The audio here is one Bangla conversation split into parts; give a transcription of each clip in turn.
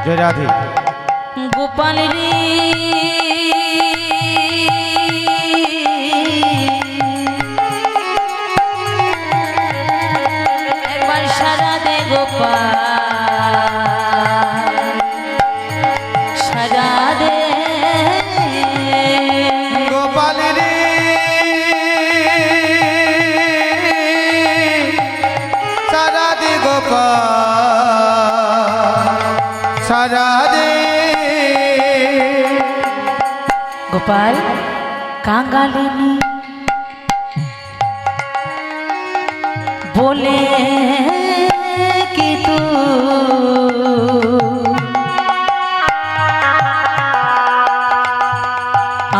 जय राधे। गोपाल रे एक बार सारा दे गोपाल सारा दे गोपाल रे सारा दे गोपाल सारा दे। गोपाल कांगालिनी बोले कि तू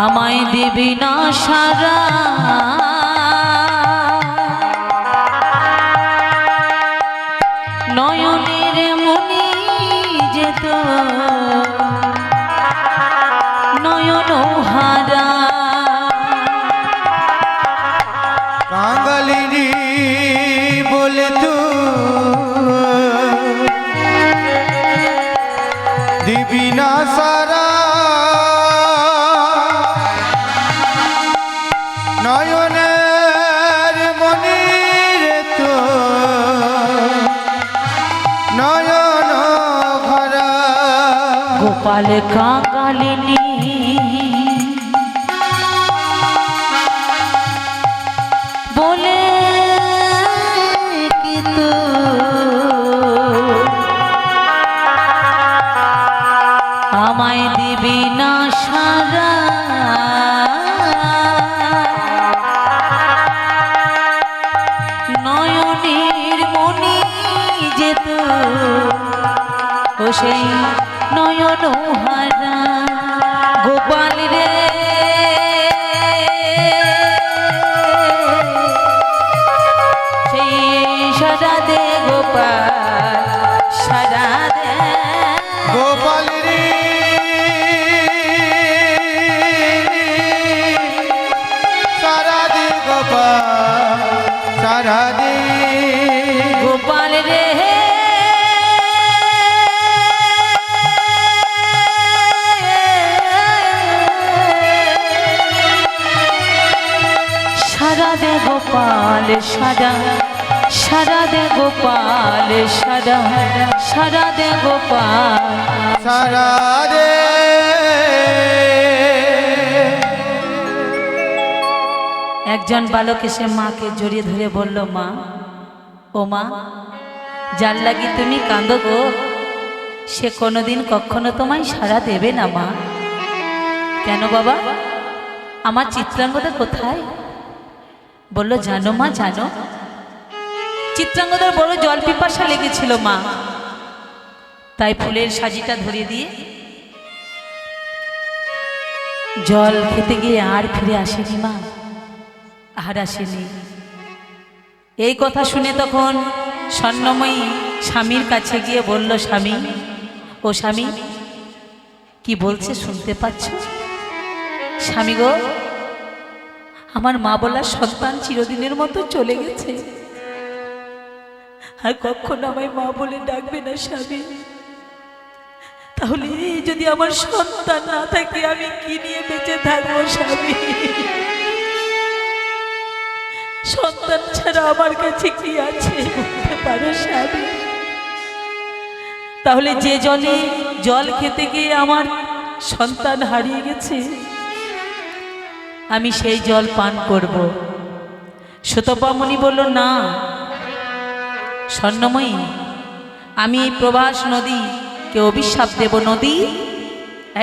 আমায় দিবি না সারা নয়নের মনি যেত নয়ন হারা कांगलिनी बोले तू दिबी ना सारा नयনের মনির তো নয়ন ভরা। গোপাল কাঙ্গালিনী बोले कि तू আমায় দিবি না সারা নয়নের মনি যেত ও সেই নয়ন হারা গোপাল রে সারা দে গোপাল সারা দে गोपाल रे सारा दे गोपाल सारा दे। গোপাল রে সারা দে গোপাল সারা সারা দে গোপাল সারা সারা দে গোপাল सारा दे। একজন বালক এসে মাকে জড়িয়ে ধরে বলল, মা ও মা, যার লাগি তুমি কাঁদো গো সে কোনোদিন কখনো তোমায় সাড়া দেবে না মা। কেন বাবা, আমার চিত্রাঙ্গদা কোথায়? বলল, জানো মা জানো, চিত্রাঙ্গদার বড় জল পিপাসা লেগেছিল মা, তাই ফুলের সাজিটা ধরিয়ে দিয়ে জল খেতে গিয়ে আর ফিরে আসেনি মা, আর আসেনি। এই কথা শুনে তখন স্বর্ণময়ী স্বামীর কাছে গিয়ে বলল, স্বামী ও স্বামী, কি বলছে শুনতে পাচ্ছ? স্বামী গো, আমার মা বলার সন্তান চিরদিনের মতো চলে গেছে, আর কখনো আমায় মা বলে ডাকবে না স্বামী। তাহলে যদি আমার সন্তান না থাকে আমি কি নিয়ে বেঁচে থাকবো স্বামী? সন্তান ছাড়া আমার কাছে কি আছে বলতে পারো স্বামী? তাহলে যে জলে জল খেতে গিয়ে আমার সন্তান হারিয়ে গেছে, আমি সেই জল পান করব। সুতপামণি বলল, না স্বর্ণময়ী, আমি এই প্রভাস নদীকে অভিশাপ দেব। নদী,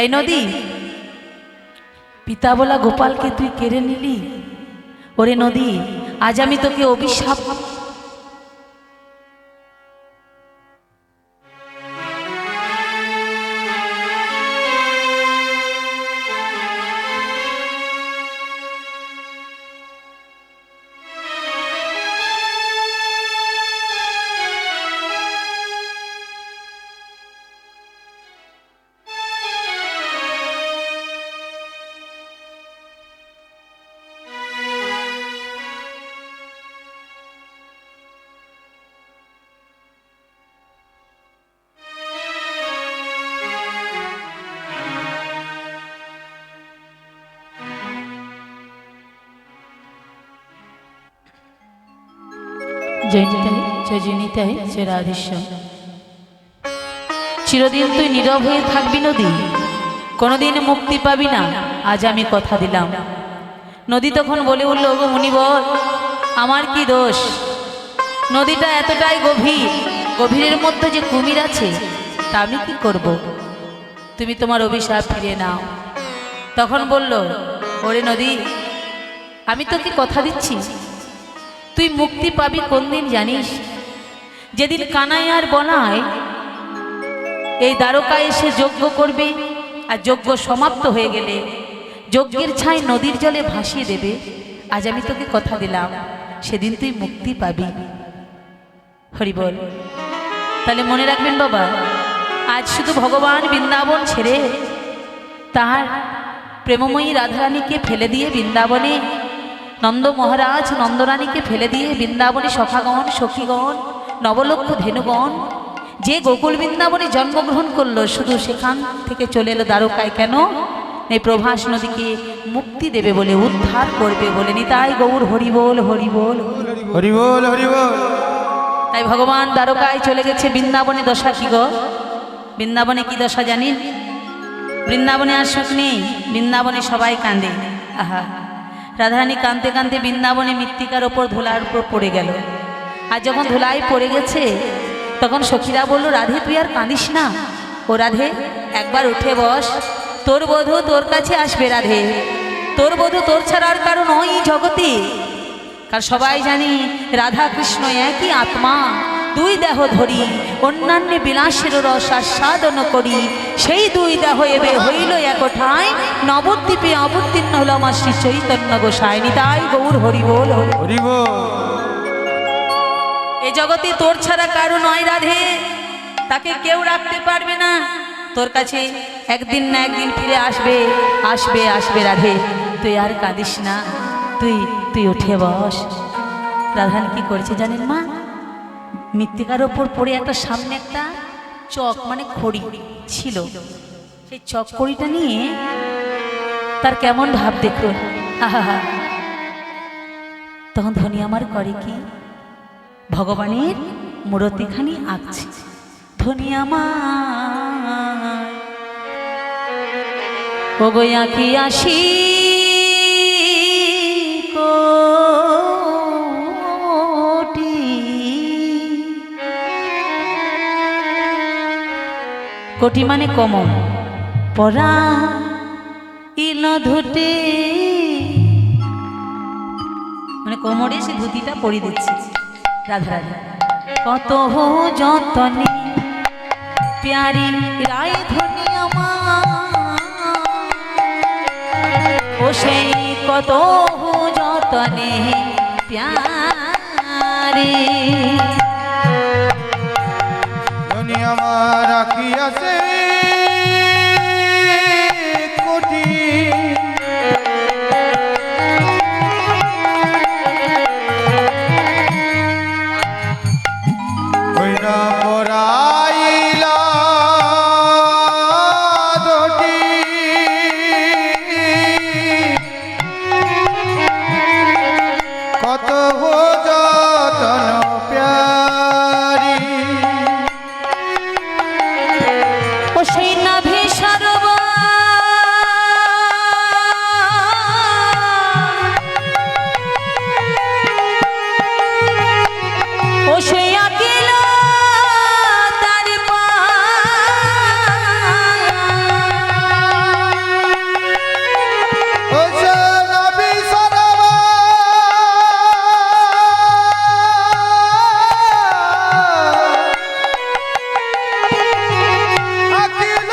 এই নদী, পিতা বলা গোপালকে তুই কেড়ে নিলি। ওরে নদী, আজ আমি তোকে অভিশাপ জয় নিতাই, জয় জয় নিতাই, জয় রাধেশ্যাম। চিরদিন তুই নীরব হয়ে থাকবি নদী, কোনোদিন মুক্তি পাবি না, আজ আমি কথা দিলাম। নদী তখন বলে উঠল, গো মুনিবর, আমার কি দোষ? নদীটা এতটাই গভীর, গভীরের মধ্যে যে কুমির আছে তা আমি কি করব? তুমি তোমার অভিশাপ ফিরে নাও। তখন বলল, ওরে নদী, আমি তোকে কথা দিচ্ছি, তুই মুক্তি পাবি কোন দিন জানিস? যেদিন কানাই আর বনায় এই দ্বারকায় এসে যজ্ঞ করবে, আর যজ্ঞ সমাপ্ত হয়ে গেলে যজ্ঞের ছাই নদীর জলে ভাসিয়ে দেবে। আজ আমি তোকে কথা দিলাম, সেদিন তুই মুক্তি পাবি। হরি বল। তাহলে মনে রাখবেন বাবা, আজ শুধু ভগবান বৃন্দাবন ছেড়ে তাহার প্রেমময়ী রাধারানীকে ফেলে দিয়ে বৃন্দাবনে, নন্দ মহারাজ নন্দরানীকে ফেলে দিয়ে বৃন্দাবনে সখাগণ সখীগণ নবলক্ষ ধেনুগণ যে গোকুল বৃন্দাবনে জন্মগ্রহণ করলো, শুধু সেখান থেকে চলে এলো দ্বারকায়। কেন? এই প্রভাস নদীকে মুক্তি দেবে বলে, উদ্ধার করবে বলে। নিতাই গৌর হরি বল, হরি বল, হরি বল, হরি বল। তাই ভগবান দ্বারকায় চলে গেছে। বৃন্দাবনে দশা কি গো? বৃন্দাবনে কি দশা জানেন? বৃন্দাবনে আর সুখ নেই, বৃন্দাবনে সবাই কাঁদে। আহা, রাধারানী কাঁদতে কাঁদতে বৃন্দাবনে মৃত্তিকার ওপর ধুলার উপর পড়ে গেল। আর যখন ধুলাই পড়ে গেছে, তখন সখীরা বলল, রাধে তুই আর কাঁদিস না। ও রাধে, একবার উঠে বস, তোর বধূ তোর কাছে আসবে। রাধে, তোর বধূ তোর ছাড়া আর কারো নয় এই জগতে। কারণ সবাই জানি রাধা কৃষ্ণ একই আত্মা, দুই দেহ ধরি অন্যান্য বিলাসের রস আস্বাদন করি। সেই দুই দেহ এবে হইল একঠায়, নবদ্বীপে অবতীর্ণ হল আমার শ্রী চৈতন্য গোসাই। নিতাই গৌর হরি বল, হরি বল। এ জগতে তোর ছাড়া কারো নয় রাধে, তাকে কেউ রাখতে পারবে না। তোর কাছে একদিন না একদিন ফিরে আসবে, আসবে, আসবে। রাধে তুই আর কাঁদিস না, তুই তুই উঠে বস। রাধারানী কি করেছে জানেন মা? মৃত্তিকার ওপর পড়ে একটা সামনে একটা চক মানে খড়ি ছিল, সেই চক খড়িটা নিয়ে তার কেমন ভাব দেখুন। আহা, তখন ধনী আমার করে কি, ভগবানের মূর্তিখানি আঁকছে। ধনী আমার ও গো আঁকি আসি কোটি, কোটি মানে কমল, পরা ইল ধুতে, মানে কোমরে সে ধুতিটা পরিয়ে দিচ্ছে রাধা রাধা। কত যতনে প্যারি রায় ধনী আমার, ও সেই কত যতনে প্যারি। ধনী আমার রাখিয়াছে কোটি, হইনা পরাইলা দটি, কত যতন প্যারি। ও সেই নাভি সরোবর, ও সেই আকিল তার ও নবী সরোবর, আকিল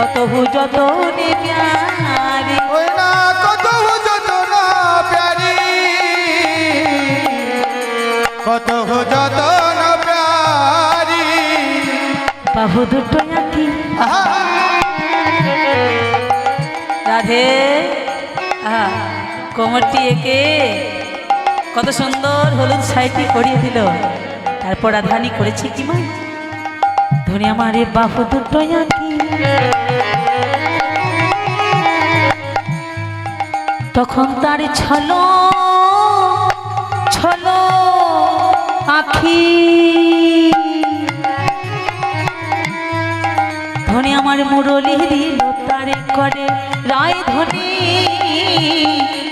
কত যতনে প্যারি ওই না কত যতন প্যারি, কত যতন প্যারি। বাহু দুটো একই আহা, রাধে আহা কোমরটি একে কত সুন্দর হলুদ শাড়িটি পরিয়ে দিল। তারপর রাধারানী করেছে কি মা, ধরে আমারে বাহু দুটো একই। তখন তার ছলো ছলো আখি, ধনে আমার মুরলি দিল তারে করে রায় ধনী,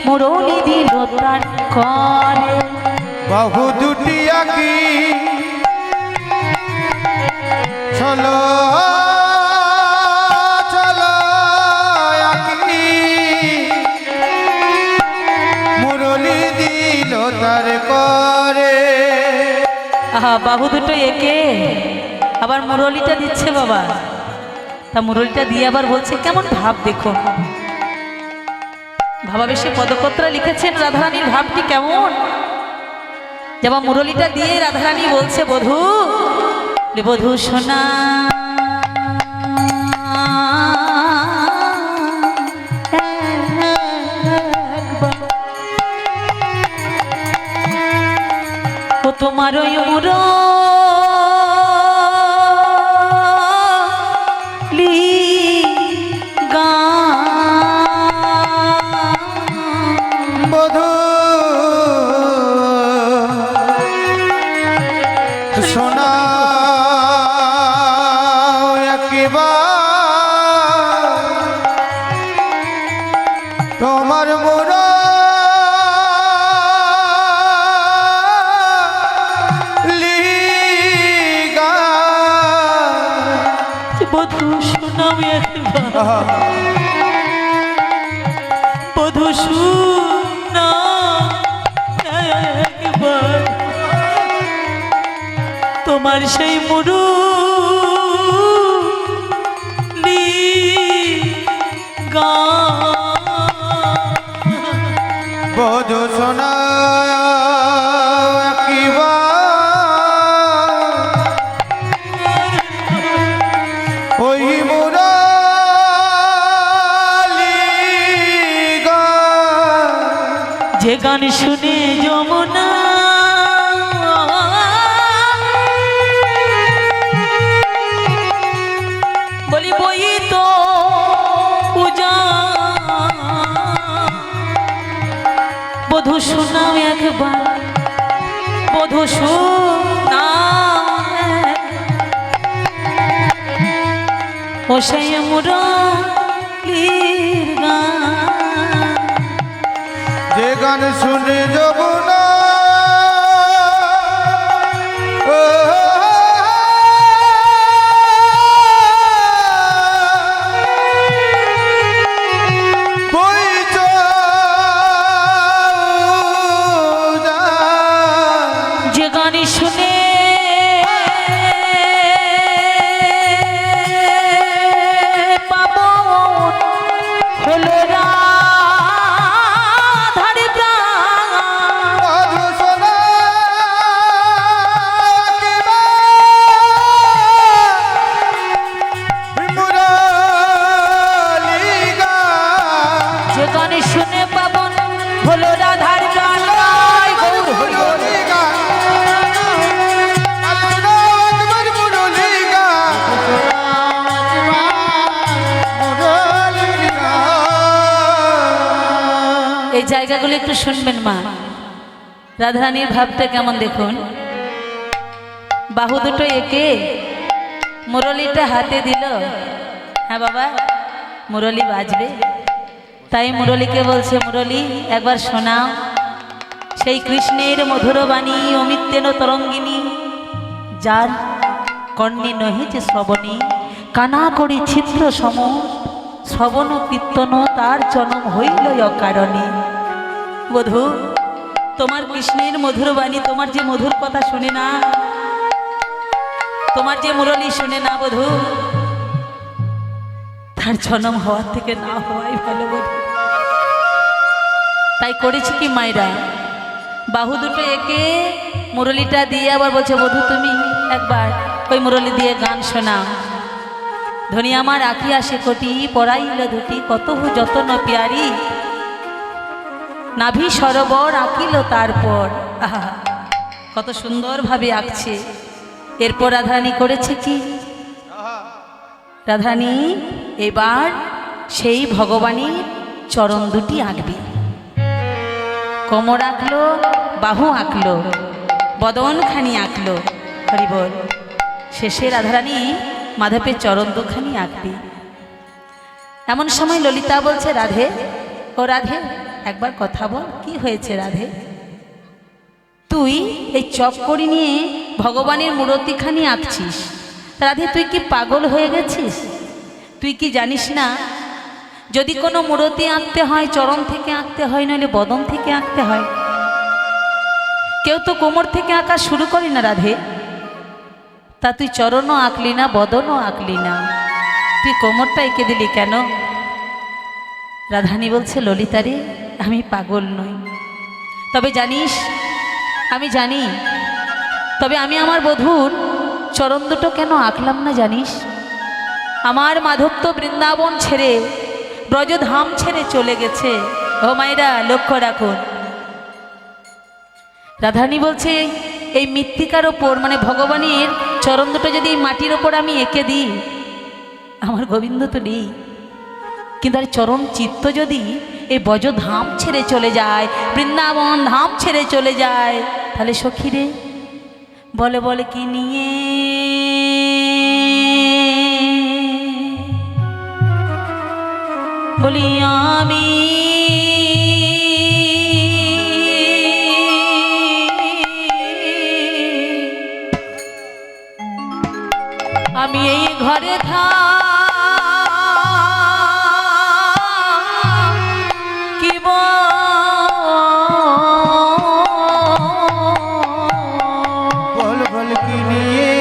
মুরলি দিল তার করে। বাহু দুটি আঁকি চলো চলো আঁকি, মুরলি দিল তার করে। আহা বাহু দুটো একে আবার মুরলিটা দিচ্ছে বাবা। তা মুরলিটা দিয়ে আবার বলছে কেমন ভাব দেখো। ভাবাবেশে পদকর্তা লিখেছেন রাধারানীর ভাবটি কেমন। যেমন মুরলিটা দিয়ে রাধারানী বলছে বধূ, বধূ সোনা ও তোমার ওই মুরলি বধূ সোনা তোমার মুরলি গান। বধূ শোনাও একবার, বধূ শোনাও একবার তোমার সেই মুরলি গান। বধূ সোনা ওই মুরলি গান। যে গান শুনে যমুনা বলি বই তো পূজা, বধূ শোনাও একবার, বধূ শোনাও ও সেই মুরলির গান। যে গান শুনে যমুনা যে গান শুনে পাবো হলো রাধার প্রাণ। বধূ সোনা মুরলি গান। যে গান শুনে পাবন হলো রাধার প্রাণ। গৌর হরি বল। মুরলি গান। একবার মুরলি গান। মুরলি গান। এই জায়গাগুলো একটু শুনবেন মা, রাধারানীর ভাবটা কেমন দেখুন। বাহু দুটো একে মুরলিটা হাতে দিল, হ্যাঁ বাবা মুরলি বাজবে। তাই মুরলিকে বলছে মুরলি একবার শোনাও সেই কৃষ্ণের মধুর বাণী, অমিত্তেন তরঙ্গিনী, যার কর্ণে নহেছে শ্রবণী, কানা করি ছিদ্র সম, শ্রবণ কীর্তন তার জনম হইল অকারণে। বধূ তোমার কৃষ্ণের মধুর বাণী, তোমার যে মধুর কথা শুনে না, তোমার যে মুরলী শুনে না বধূ, তার জন্ম হওয়ার থেকে না হওয়াই ভালো বধূ। তাই করেছি কি মায়েরা, বাহু দুটো একে মুরলিটা দিয়ে আবার বলছে বধূ তুমি একবার ওই মুরলি দিয়ে গান শোনাও। ধনী আমার আঁকি আসে কোটি পড়াইল দুটি কত যতন পিয়ারি নাভি সরোবর আঁকিল তারপর। আহা কত সুন্দরভাবে আঁকছে। এরপর রাধারানী করেছে কি, রাধারানী এবার সেই ভগবানের চরণ দুটি আঁকবে। কোমর আঁকলো, বাহু আঁকলো, বদনখানি আঁকলো, হরিবল। শেষে রাধারানী মাধবের চরণ দুখানি আঁকবে। এমন সময় ললিতা বলছে রাধে, ও রাধে একবার কথা বল, কি হয়েছে রাধে? তুই এই চক্করি নিয়ে ভগবানের মূর্তিখানি আঁকছিস, রাধে তুই কি পাগল হয়ে গেছিস? তুই কি জানিস না যদি কোনো মূর্তি আঁকতে হয় চরণ থেকে আঁকতে হয়, নইলে বদন থেকে আঁকতে হয়। কেউ তো কোমর থেকে আঁকা শুরু করে না রাধে। তা তুই চরণও আঁকলি না, বদনও আঁকলি না, তুই কোমরটা এঁকে দিলি কেন? রাধারানী বলছে ললিতারে আমি পাগল নই, তবে জানিস আমি জানি, তবে আমি আমার বধূর চরণ দুটো কেন আঁকলাম না জানিস? আমার মাধব তো বৃন্দাবন ছেড়ে ব্রজধাম ছেড়ে চলে গেছে। ও মায়েরা লক্ষ্য রাখুন, রাধারানী বলছে এই মৃত্তিকার ওপর মানে ভগবানের চরণ দুটো যদি মাটির ওপর আমি এঁকে দিই, আমার গোবিন্দ তো নেই, কিন্তু আর চরণ চিত্ত যদি এই ব্রজধাম ছেড়ে চলে যায়, বৃন্দাবন ধাম ছেড়ে চলে যায়, তাহলে সখীরে বলে বলে কি নিয়ে বলি আমি আমি এই ঘরে থাকিব বল বল কি নিয়ে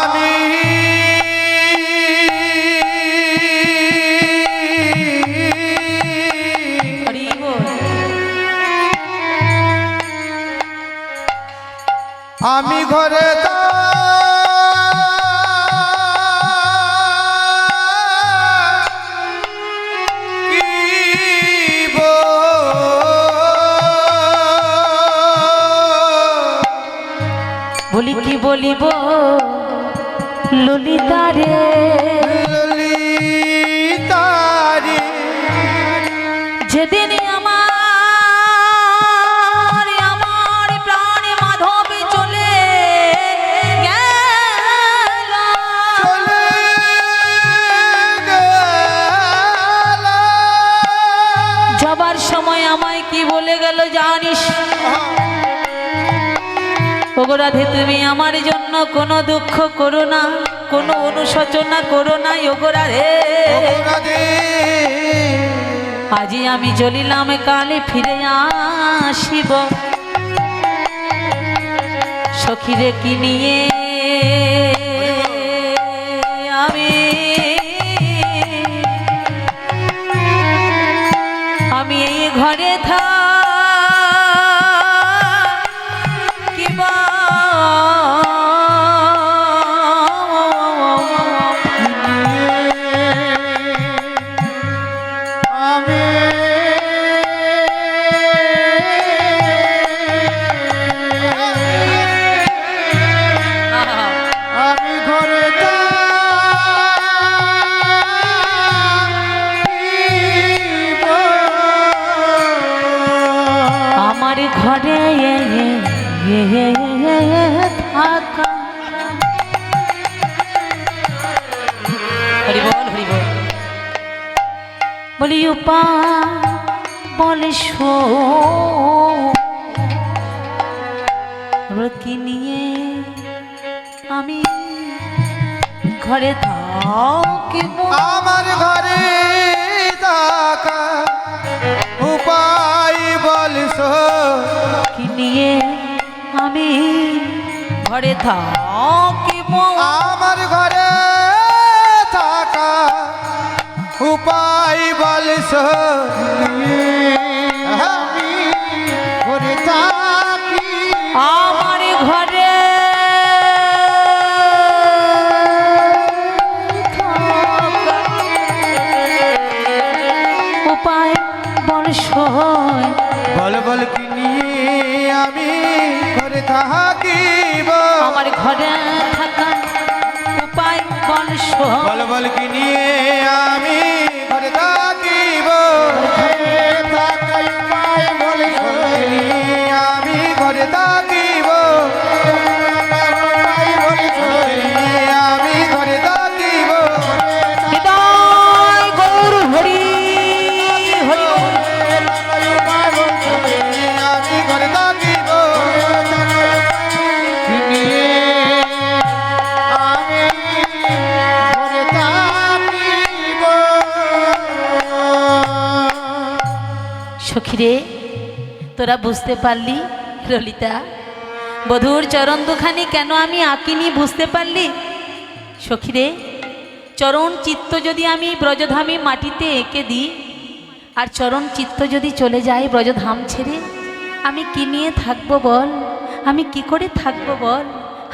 আমি হরি বল। আমি ঘরে থাকিব বলি কি বলিব ললিতা রে, ললিতারে যেদিন আমার প্রাণ মাধব চলে গেল, চলে গেল যাবার সময় আমায় কি বলে গেল জানিস? ওগো রাধে তুমি আমার জন্য কোনো দুঃখ করো না, কোনো অনুশোচনা করো না। ওগো রাধে রাধে আজি আমি চলিলাম কালে ফিরে আসিব, সখীরে কি নিয়ে আমি এই ঘরে থাকিব আমি আমি ঘরে থাকিব আমার ঘরে থাকা। হরি বল হরি বল। বলি উপা বলে কি নিয়ে আমি ঘরে থাকিব, আমার ঘরে থাকা উপায় বল বলিস কি নিয়ে আমি ঘরে থাকিব আমার ঘরে থাকা উপায় বলিস আমি ঘরে থাকি আমার ঘরে থাকার উপায় বল সই বল বল কি নিয়ে আমি ঘরে থাকিব আমার ঘরে থাকার উপায় বল সই বল বল কি নিয়ে আমি ঘরে থাকিব আমি ঘরে থাকিব আমি ঘরে থাকিব হৃদয় গৌর হরি হরি আমি ঘরে থাকিব আমি ঘরে থাকিব সখীরে তোরা বুঝতে পারলি ললিতা বধূর চরণ দুখানি কেন আমি আঁকিনি বুঝতে পারলি সখীরে চরণ চিত্ত যদি আমি ব্রজধামে মাটিতে এঁকে দিই আর চরণ চিত্ত যদি চলে যায় ব্রজধাম ছেড়ে আমি কি নিয়ে থাকবো বল আমি কি করে থাকবো বল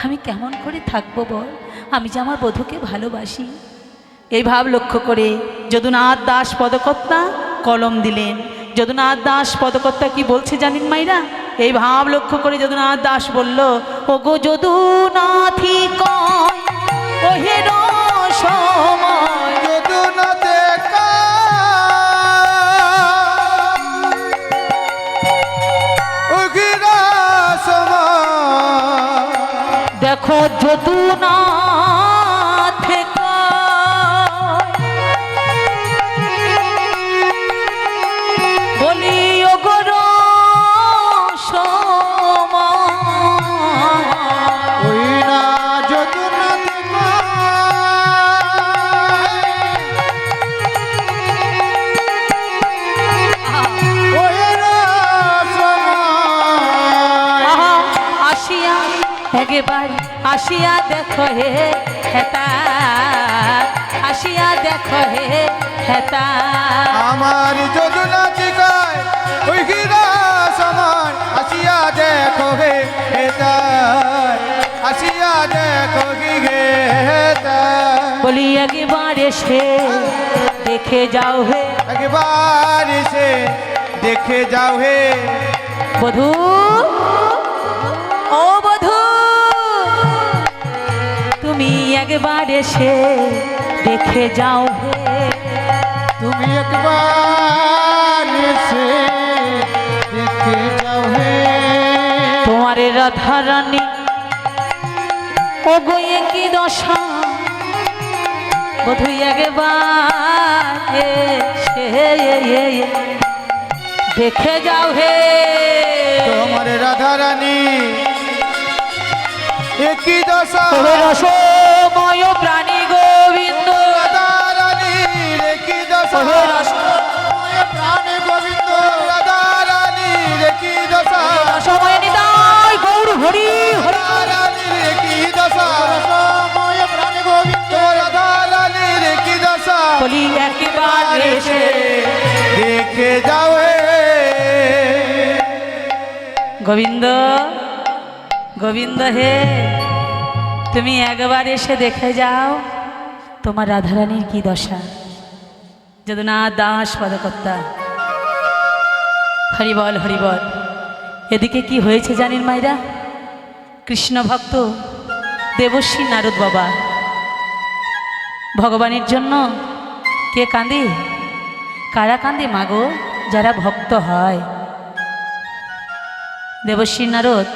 আমি কেমন করে থাকবো বল আমি যে আমার বধূকে ভালোবাসি এই ভাব লক্ষ্য করে যদুনাথ দাস পদকর্তা কলম দিলেন যদুনাথ দাস পদকর্তা কি বলছে জানেন মাইরা এই ভাব লক্ষ্য করে যদুনাথ দাস বলল ও গো যদুনাথি কয় ওহে সময় যদু না দেখা উগিরা সময় দেখো যদুনাথ বলি ও গো সময় ওই না যদু না দেখা ওই না সময় আহা, আসিয়া একবার আসিয়া দেখো হে হেতা আসিয়া দেখো হে হেতা আমার যোজনা চিকায় ওই গিরা সময় আসিয়া দেখো হে হেতায় আসিয়া দেখো কি হেতায় বলি একবার এসে দেখে যাও হে একবার এসে দেখে যাও হে বধূ ও বধূ তুমি একবার এসে দেখে যাও হে তুমি একবার এসে দেখে যাও হে তোমার রাধা রানী ও গয়ে কি দশা বধূ একবার এসে দেখে যাও হে তোমার রাধা রানী একই দশা রসময় প্রাণী গোবিন্দ রাধা রানীর একই দশা প্রাণে গোবিন্দ রাধা রানীর একই দশা সময় নিতাই গৌর হরি হরি রাধা রানীর একই দশা প্রাণে গোবিন্দ রাধা রানীর একই দশা বলি একবার এসে দেখে যাও হে গোবিন্দ গোবিন্দ হে তুমি একবার এসে দেখে যাও তোমার রাধারানীর কি দশা যদুনাথ দাস পদকর্তা হরিবল হরিবল এদিকে কি হয়েছে জানেন মাইরা কৃষ্ণ ভক্ত দেবশ্রী নারদ বাবা ভগবানের জন্য কে কাঁদে কারা কাঁদে মাগো যারা ভক্ত হয় দেবশ্রী নারদ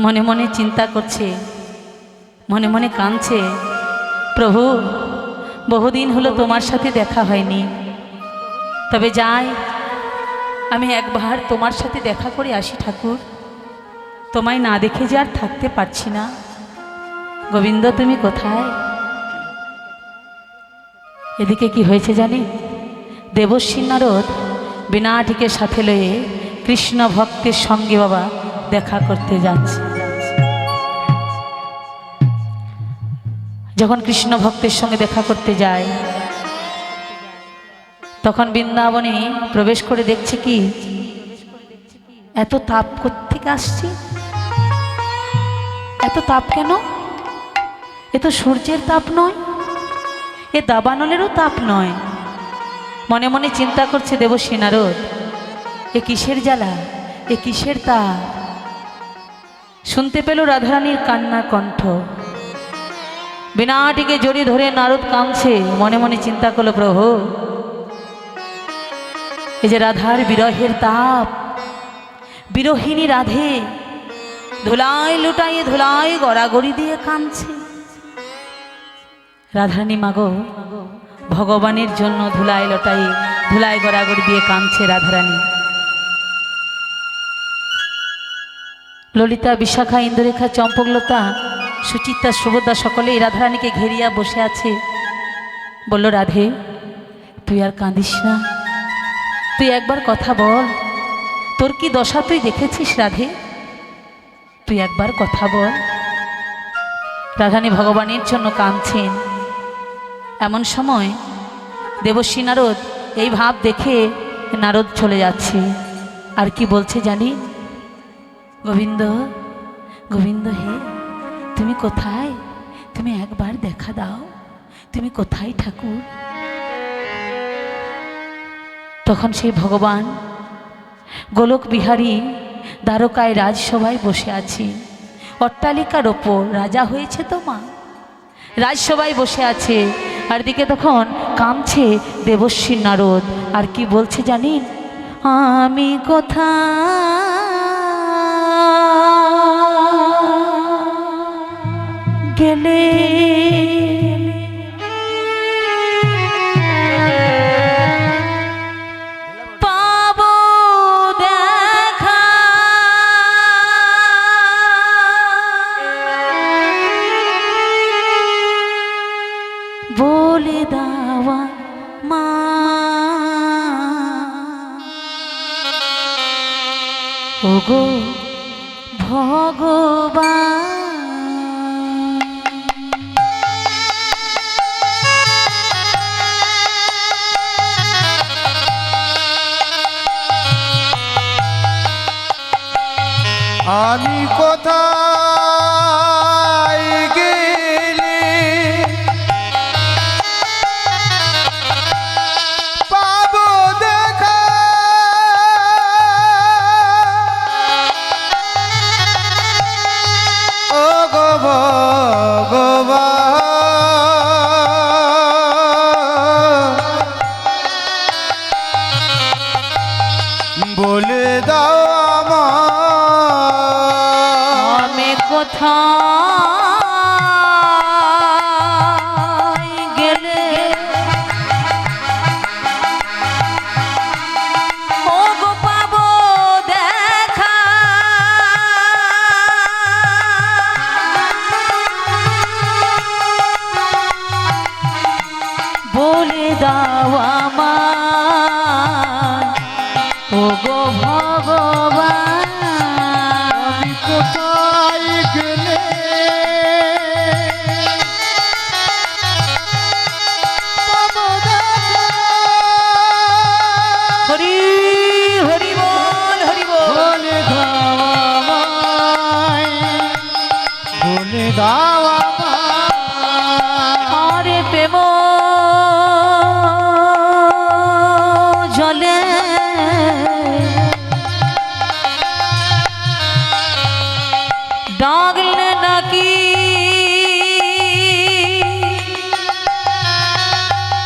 মনে মনে চিন্তা করছে মনে মনে কাঁদছে প্রভু বহুদিন হলো তোমার সাথে দেখা হয়নি তবে যাই আমি একবার তোমার সাথে দেখা করে আসি ঠাকুর তোমায় না দেখে যে আর থাকতে পারছি না গোবিন্দ তুমি কোথায় এদিকে কি হয়েছে জানি দেবশ্রী নারদ বিনাটিকে সাথে লয়ে কৃষ্ণ ভক্তের সঙ্গে বাবা দেখা করতে যাচ্ছে। যখন কৃষ্ণ ভক্তের সঙ্গে দেখা করতে যায় তখন বৃন্দাবনে প্রবেশ করে দেখছে কি এত তাপ কোত্থেকে আসছে, এত তাপ কেন? এ তো সূর্যের তাপ নয়, এ দাবানলেরও তাপ নয়। মনে মনে চিন্তা করছে দেবশ্রী নারদ, এ কিসের জ্বালা, এ কিসের তাপ? শুনতে পেল রাধারানীর কান্নার কণ্ঠ। বিনাটিকে জড়িয়ে ধরে নারদ কাঁদছে। মনে মনে চিন্তা করলো, প্রভু এই যে রাধার বিরহের তাপ, বিরহিনী রাধে ধুলাই লুটাইয়ে ধুলাই গড়াগড়ি দিয়ে কাঁদছে। রাধারানী মাগো, ভগবানের জন্য ধুলাই লটাই ধুলাই গড়াগড়ি দিয়ে কাঁদছে রাধারানী। ললিতা, বিশাখা, ইন্দ্ররেখা, চম্পকলতা, সুচিত্রা, সুভদ্রা সকলেই রাধারানীকে ঘেরিয়া বসে আছে। বলল, রাধে তুই আর কাঁদিস না, তুই একবার কথা বল, তোর কি দশা তুই দেখেছিস রাধে, তুই একবার কথা বল। রাধারানী ভগবানের জন্য কাঁদছেন। এমন সময় দেবশ্রী নারদ এই ভাব দেখে নারদ চলে যাচ্ছে। আর কি বলছে জানি, গোবিন্দ গোবিন্দ হে তুমি কোথায়, তুমি একবার দেখা দাও, তুমি কোথায় ঠাকুর? তখন সেই ভগবান গোলক বিহারী দ্বারকায় রাজসভায় বসে আছে। অট্টালিকার ওপর রাজা হয়েছে তো মা, রাজসভায় বসে আছে। আর দিকে তখন কামছে দেবশ্রী নারদ। আর কি বলছে জানেন, আমি কোথায় গেলে পাবো দেখা, বলে দাওয়া মা, ওগো ভগবান। আমি কোথায় গেলে পাবো দেখা, ও গো ভগবান, বলে দাও আমি কোথায় গেলে ওগো পাবো দেখা, বলে দাও আমায় ওগো ভগবান। আমি কোথায় গেলে পাবো দেখা, হরি হরি বল, হরি বল। বলে দাও আমায়, বলে দাও আমায়। আরে প্রেম জলে ডাকলে নাকি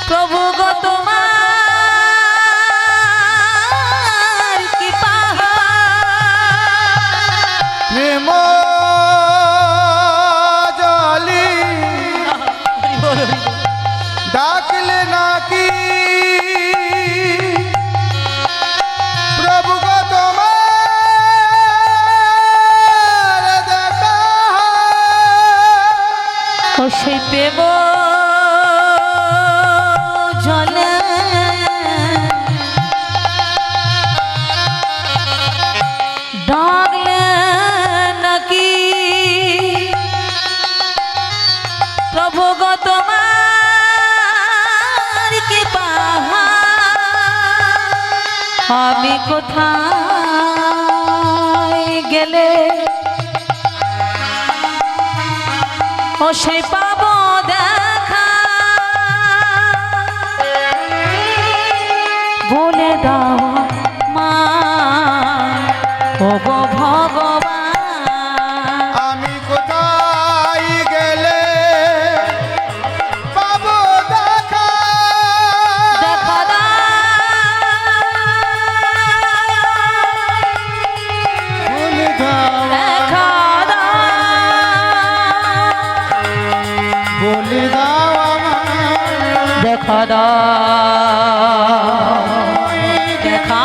প্রভু গো তোমার কৃপা, প্রেম জলি ডাকলে নাকি প্রভু গো তোমার দেখা, ও সেই প্রেম জলে আমি কোথায় গেলে ও সে পাবো দেখা বলে দাও মা ও গো ভগবান আমি কোথায় গেলে পাবো দেখা দেখা বলে দাও দেখা বলে দাও আমার দেখা দেখা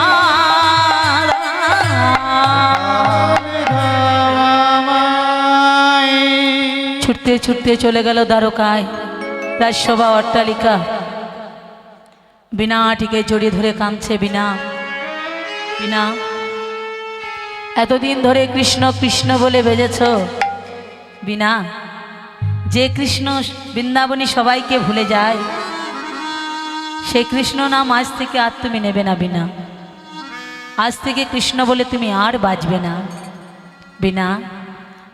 ছুটতে ছুটতে চলে গেল দ্বারকায় রাজসভা অট্টালিকা বিনাটিকে জড়িয়ে ধরে কাঁদছে বিনা বিনা এতদিন ধরে কৃষ্ণ কৃষ্ণ বলে বেজেছ বিনা যে কৃষ্ণ বৃন্দাবনী সবাইকে ভুলে যায় সেই কৃষ্ণ নাম আজ থেকে আর তুমি নেবে না বিনা আজ থেকে কৃষ্ণ বলে তুমি আর বাজবে না বিনা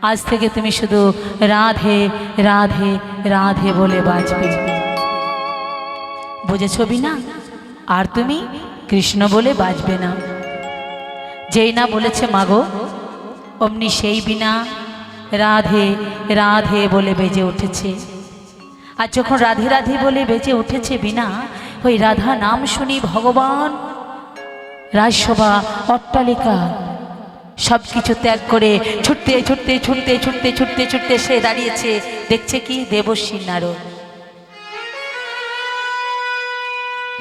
আজ থেকে তুমি শুধু রাধে রাধে রাধে বলে বাজবে বুঝেছ বিনা আর তুমি কৃষ্ণ বলে বাজবে না যেই না বলেছে মাগো অমনি সেই বিনা রাধে রাধে বলে বেজে উঠেছে আর যখন রাধে রাধে বলে বেজে উঠেছে বিনা ওই রাধা নাম শুনি ভগবান রাজসভা অট্টালিকা সব কিছু ত্যাগ করে ছুটতে ছুটতে ছুটতে ছুটতে ছুটতে ছুটতে সে দাঁড়িয়েছে দেখছে কি দেবশ্রী নারদ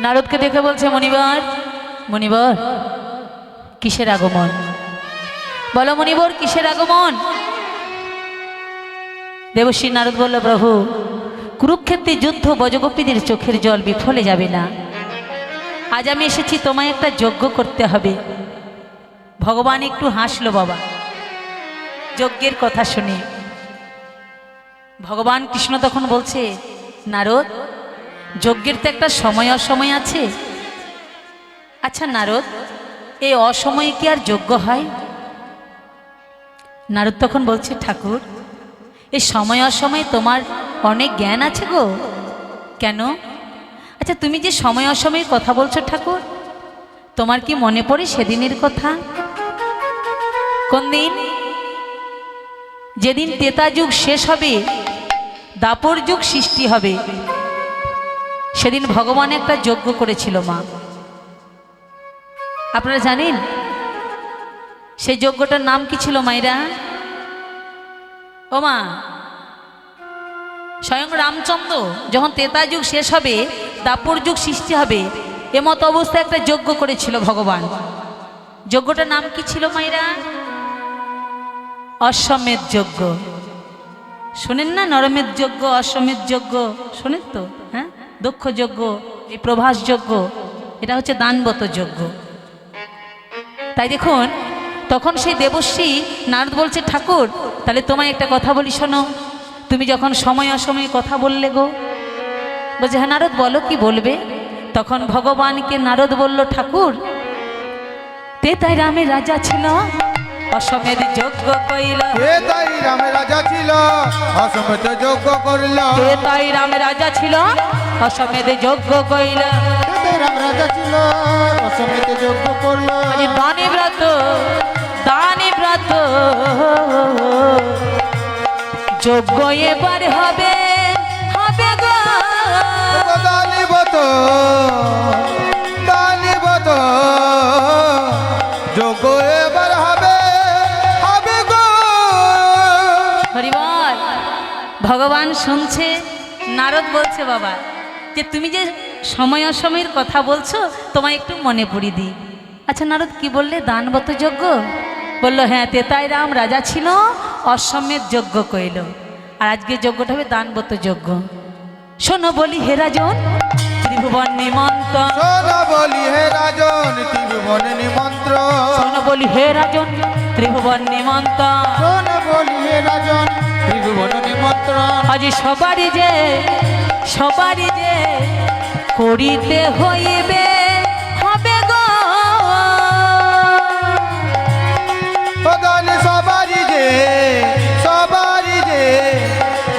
নারদকে দেখে বলছে মণিবর মণিবর কিসের আগমন বলো মণিবর কিসের আগমন দেবশ্রী নারদ বলল প্রভু কুরুক্ষেত্রে যুদ্ধ বজগোপীদের চোখের জল বিফলে যাবে না আজ আমি এসেছি তোমায় একটা যজ্ঞ করতে হবে ভগবান একটু হাসলো বাবা যজ্ঞের কথা শুনে ভগবান কৃষ্ণ তখন বলছে নারদ যজ্ঞের তো একটা সময় অসময় আছে আচ্ছা নারদ এই অসময়ে কি আর যজ্ঞ হয় নারদ তখন বলছে ঠাকুর এই সময় অসময়ে তোমার অনেক জ্ঞান আছে গো কেন আচ্ছা তুমি যে সময় অসময়ে কথা বলছো ঠাকুর তোমার কি মনে পড়ে সেদিনের কথা কোন দিন যেদিন ত্রেতা যুগ শেষ হবে দাপর যুগ সৃষ্টি হবে সেদিন ভগবান একটা যজ্ঞ করেছিল মা আপনারা জানেন সেই যজ্ঞটার নাম কি ছিল মাইরা ও মা স্বয়ং রামচন্দ্র যখন ত্রেতা যুগ শেষ হবে দাপর যুগ সৃষ্টি হবে এমত অবস্থায় একটা যজ্ঞ করেছিল ভগবান যজ্ঞটার নাম কি ছিল মাইরা অশ্বমেধ যজ্ঞ শোনেন না নরমেধ যজ্ঞ অশ্বমেধ যজ্ঞ শোনেন তো হ্যাঁ দক্ষ যজ্ঞ এই প্রভাস যজ্ঞ এটা হচ্ছে দানবত যজ্ঞ তাই দেখুন তখন সেই দেবশ্রী নারদ বলছে ঠাকুর তাহলে তোমায় একটা কথা বলি শোনো তুমি যখন সময় অসময়ে কথা বললে গো বলছে হ্যাঁ নারদ বলো কি বলবে তখন ভগবানকে নারদ বলল ঠাকুর তেতাই রামের রাজা ছিল অশ্বমেধ যজ্ঞ কইল তাই রামের রাজা ছিল অশ্বমেধ যজ্ঞ করল তেতাই রামের রাজা ছিল অশ্বমেধ যজ্ঞ কইল তাই রাম রাজা ছিল অশ্বমেধ যজ্ঞ করল দানে ব্রত যজ্ঞ এবার হবে হবে গো দানিবত দানিবত যজ্ঞ এবার হবে হবে গো হরিবল ভগবান শুনছে নারদ বলছে বাবা যে তুমি যে সময় অসময়ের কথা বলছো তোমায় একটু মনে পড়িয়ে দিই আচ্ছা নারদ কি বললে দানবত যজ্ঞ বলল হ্যাঁ তেতাই রাম রাজা ছিল অশ্বমেধ যজ্ঞ কইল আর আজকে যজ্ঞটা হবে দানবত যজ্ঞ শোনো বলি হে রাজন ত্রিভুবন নিমন্ত্রণ শোনো বলি হে রাজন ত্রিভুবন নিমন্ত্রণ শোনো বলি হে রাজন ত্রিভুবন নিমন্ত্রণ শোনো বলি হে রাজন ত্রিভুবন নিমন্ত্রণ আজ সবারই যে করিতে হইবে হবে গো রে সবারই যে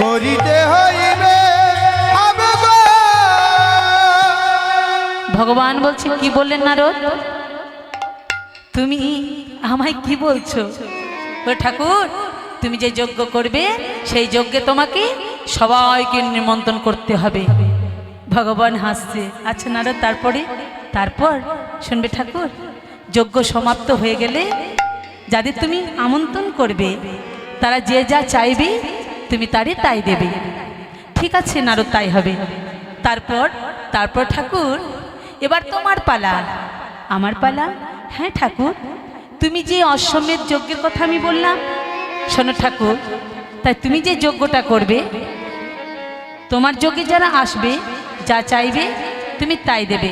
করিতে হইবে আবেদন। ভগবান বলছে কি বললেন নারদ, তুমি আমায় কি বলছো? ও ঠাকুর, তুমি যে যজ্ঞ করবে সেই যজ্ঞে তোমাকে সবাইকে নিমন্ত্রণ করতে হবে। ভগবান হাসছে। আচ্ছা নারদ, তারপর শুনবে ঠাকুর, যজ্ঞ সমাপ্ত হয়ে গেলে যাদের তুমি আমন্ত্রণ করবে তারা যে যা চাইবে তুমি তারই তাই দেবে। ঠিক আছে নারদ, তাই হবে। তারপর ঠাকুর, এবার তোমার পালা। আমার পালা? হ্যাঁ ঠাকুর, তুমি যে অশ্বমেধ যজ্ঞের কথা আমি বললাম, শোনো ঠাকুর, তাই তুমি যে যজ্ঞটা করবে, তোমার যজ্ঞে যারা আসবে যা চাইবে তুমি তাই দেবে।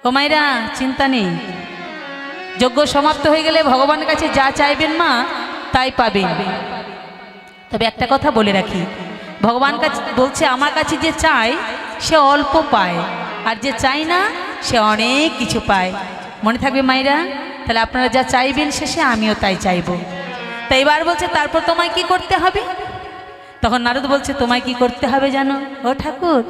ও মায়েরা, চিন্তা নেই, যজ্ঞ সমাপ্ত হয়ে গেলে ভগবানের কাছে যা চাইবেন মা তাই পাবেন। তবে একটা কথা বলে রাখি, ভগবান কাছে বলছে আমার কাছে যে চায় সে অল্প পায়, আর যে চায় না সে অনেক কিছু পায়। মনে থাকবে মায়েরা? তাহলে আপনারা যা চাইবেন শেষে আমিও তাই চাইব। তাই এবার বলছে তারপর তোমায় কি করতে হবে? তখন নারদ বলছে তোমায় কি করতে হবে জানো ও ঠাকুর?